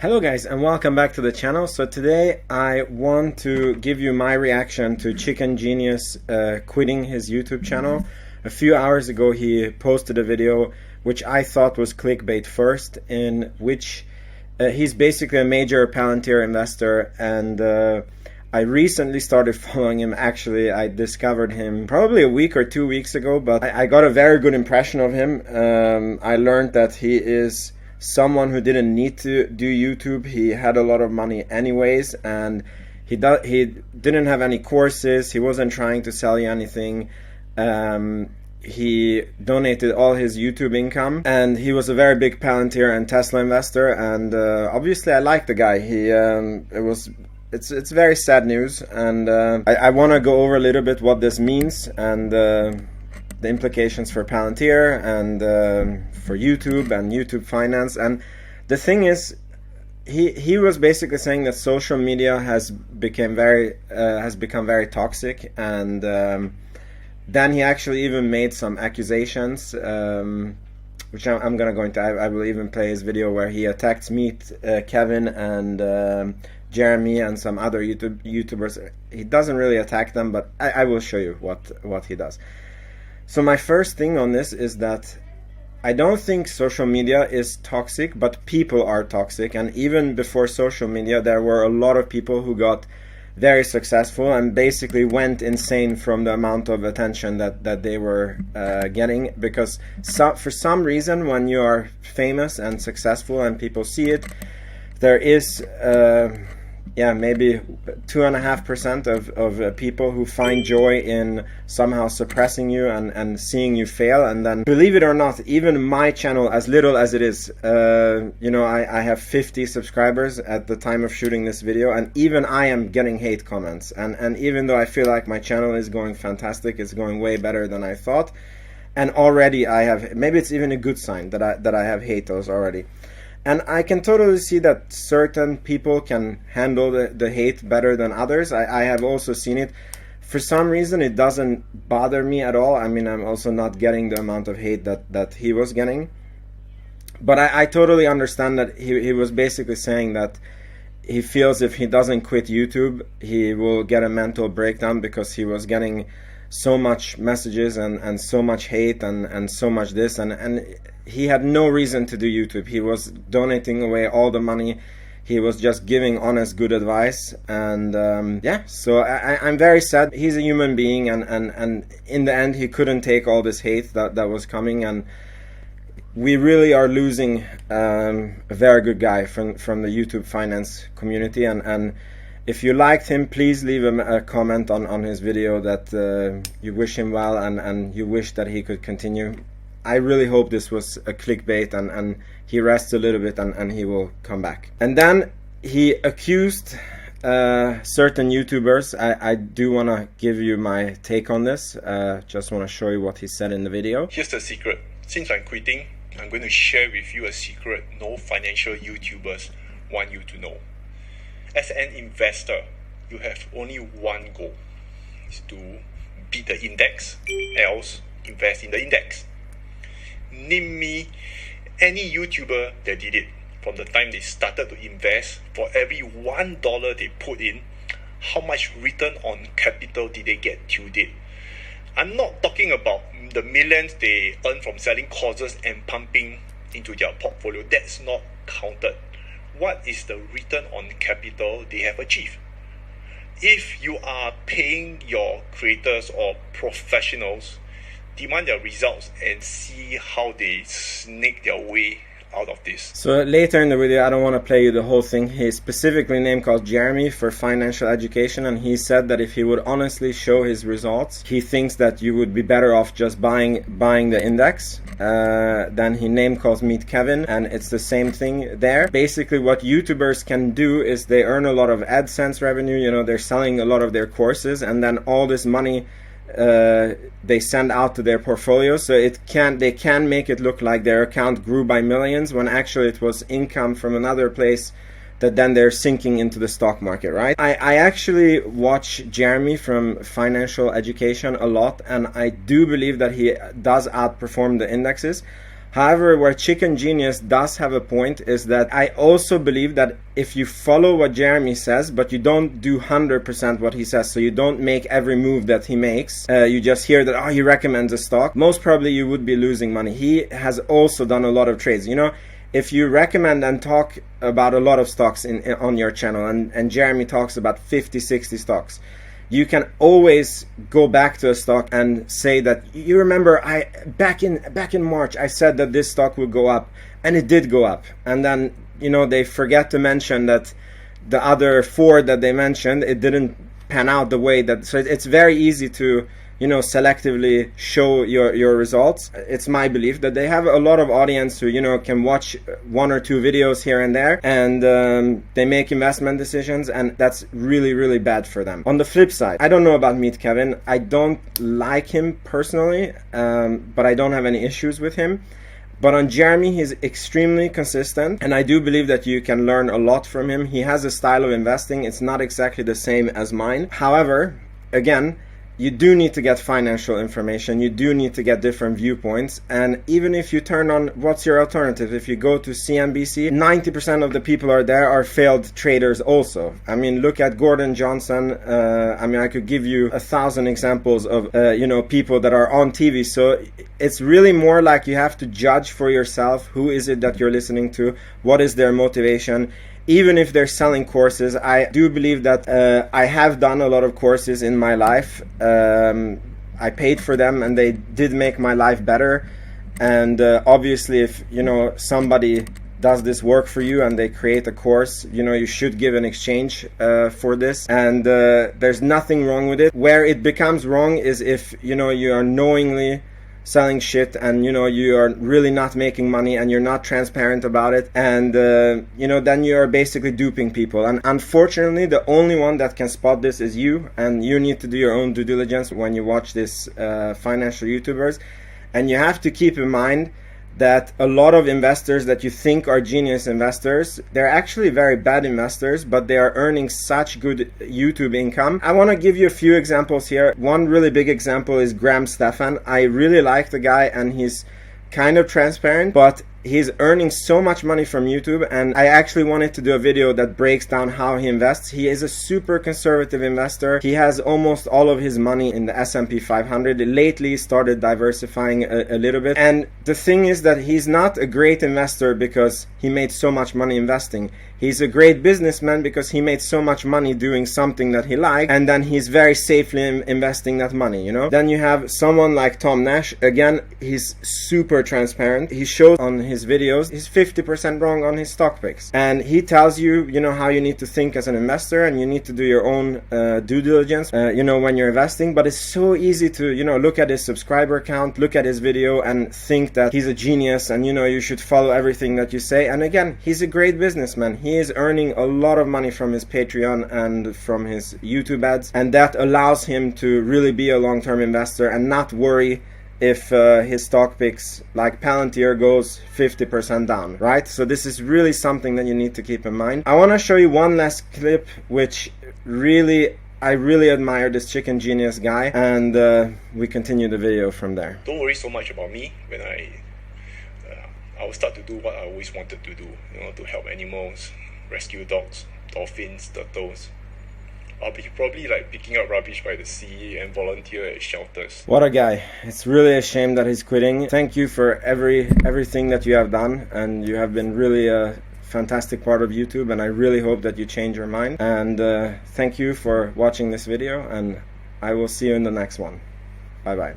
Hello guys and welcome back to the channel. So today I want to give you my reaction to Chicken Genius quitting his YouTube channel. A few hours ago he posted a video which I thought was clickbait first, in which he's basically a major Palantir investor, and I recently started following him. Actually, I discovered him probably a week or 2 weeks ago, but I got a very good impression of him. I learned that he is someone who didn't need to do YouTube. He had a lot of money anyways, and he didn't have any courses. He wasn't trying to sell you anything. He donated all his YouTube income, and he was a very big Palantir and Tesla investor. And obviously, I like the guy. It's very sad news, and I want to go over a little bit what this means and the implications for Palantir and for YouTube and YouTube finance. And the thing is, he was basically saying that social media has become very toxic, and then he actually even made some accusations, which I'm gonna go into. I will even play his video where he attacked Kevin and Jeremy and some other YouTubers. He doesn't really attack them, but I will show you what he does. So my first thing on this is that I don't think social media is toxic, but people are toxic. And even before social media, there were a lot of people who got very successful and basically went insane from the amount of attention that they were getting. Because for some reason, when you are famous and successful and people see it, there is maybe 2.5% of people who find joy in somehow suppressing you and seeing you fail. And then, believe it or not, even my channel, as little as it is, I have 50 subscribers at the time of shooting this video, and even I am getting hate comments. And even though I feel like my channel is going fantastic, it's going way better than I thought, and already I have, maybe it's even a good sign that I have haters already. And I can totally see that certain people can handle the hate better than others. I have also seen it. For some reason, it doesn't bother me at all. I mean, I'm also not getting the amount of hate that he was getting. But I totally understand that he was basically saying that he feels if he doesn't quit YouTube, he will get a mental breakdown, because he was getting so much messages and so much hate and so much this, and he had no reason to do YouTube. He was donating away all the money. He was just giving honest, good advice. And so I'm very sad. He's a human being, and in the end, he couldn't take all this hate that was coming. And we really are losing a very good guy from the YouTube finance community. And if you liked him, please leave him a comment on his video that you wish him well and you wish that he could continue. I really hope this was a clickbait and he rests a little bit and he will come back. And then he accused certain YouTubers. I do want to give you my take on this. Just want to show you what he said in the video. Here's the secret. Since I'm quitting, I'm going to share with you a secret no financial YouTubers want you to know. As an investor, you have only one goal. It's to beat the index, else invest in the index. Name me any YouTuber that did it. From the time they started to invest, for every $1 they put in, how much return on capital did they get till date? I'm not talking about the millions they earn from selling courses and pumping into their portfolio. That's not counted. What is the return on capital they have achieved? If you are paying your creators or professionals, demand their results and see how they snake their way out of this. So later in the video, I don't want to play you the whole thing. He specifically name called Jeremy for financial education, and he said that if he would honestly show his results, he thinks that you would be better off just buying the index. Then he name calls Meet Kevin, and it's the same thing there. Basically, what YouTubers can do is they earn a lot of AdSense revenue. They're selling a lot of their courses, and then all this money they send out to their portfolio, so they can make it look like their account grew by millions, when actually it was income from another place that then they're sinking into the stock market, right? I actually watch Jeremy from Financial Education a lot, and I do believe that he does outperform the indexes. However, where Chicken Genius does have a point is that I also believe that if you follow what Jeremy says, but you don't do 100% what he says, so you don't make every move that he makes, you just hear that, oh, he recommends a stock, most probably you would be losing money. He has also done a lot of trades. You know, if you recommend and talk about a lot of stocks on your channel, and Jeremy talks about 50, 60 stocks, you can always go back to a stock and say that, you remember, back in March I said that this stock would go up, and it did go up. And then, you know, they forget to mention that the other 4 that they mentioned, it didn't pan out the way that. So it's very easy to, you know, selectively show your results. It's my belief that they have a lot of audience who, you know, can watch 1 or 2 videos here and there, and they make investment decisions, and that's really, really bad for them. On the flip side, I don't know about Meet Kevin. I don't like him personally, but I don't have any issues with him. But on Jeremy, he's extremely consistent, and I do believe that you can learn a lot from him. He has a style of investing. It's not exactly the same as mine. However, again, you do need to get financial information, you do need to get different viewpoints, and even if you turn on, what's your alternative? If you go to CNBC, 90% of the people are failed traders also. I mean, look at Gordon Johnson. I mean, I could give you 1,000 examples of, you know, people that are on TV. So it's really more like you have to judge for yourself, who is it that you're listening to, what is their motivation. Even if they're selling courses, I do believe that I have done a lot of courses in my life. I paid for them, and they did make my life better. And obviously, if, you know, somebody does this work for you and they create a course, you know, you should give an exchange for this. And there's nothing wrong with it. Where it becomes wrong is if, you know, you are knowingly selling shit, and, you know, you are really not making money, and you're not transparent about it, and you know, then you are basically duping people. And unfortunately, the only one that can spot this is you, and you need to do your own due diligence when you watch this financial YouTubers. And you have to keep in mind that a lot of investors that you think are genius investors, they're actually very bad investors, but they are earning such good YouTube income. I want to give you a few examples here. One really big example is Graham Stephan. I really like the guy, and he's kind of transparent, but he's earning so much money from YouTube, and I actually wanted to do a video that breaks down how he invests. He is a super conservative investor. He has almost all of his money in the S&P 500. Lately started diversifying a little bit, and the thing is that he's not a great investor because he made so much money investing. He's a great businessman because he made so much money doing something that he liked, and then he's very safely investing that money, you know. Then you have someone like Tom Nash. Again, he's super transparent. He shows on his videos he's 50% wrong on his stock picks, and he tells you, you know, how you need to think as an investor, and you need to do your own due diligence, you know, when you're investing. But it's so easy to, you know, look at his subscriber count, look at his video, and think that he's a genius, and, you know, you should follow everything that you say. And again, he's a great businessman. He is earning a lot of money from his Patreon and from his YouTube ads, and that allows him to really be a long-term investor and not worry if his stock picks like Palantir goes 50% down, right? So this is really something that you need to keep in mind. I want to show you one last clip, which I really admire this Chicken Genius guy, and we continue the video from there. Don't worry so much about me when I will start to do what I always wanted to do, you know, to help animals, rescue dogs, dolphins, turtles. I'll be probably like picking up rubbish by the sea and volunteer at shelters. What a guy. It's really a shame that he's quitting. Thank you for everything that you have done, and you have been really a fantastic part of YouTube, and I really hope that you change your mind. And thank you for watching this video, and I will see you in the next one. Bye bye.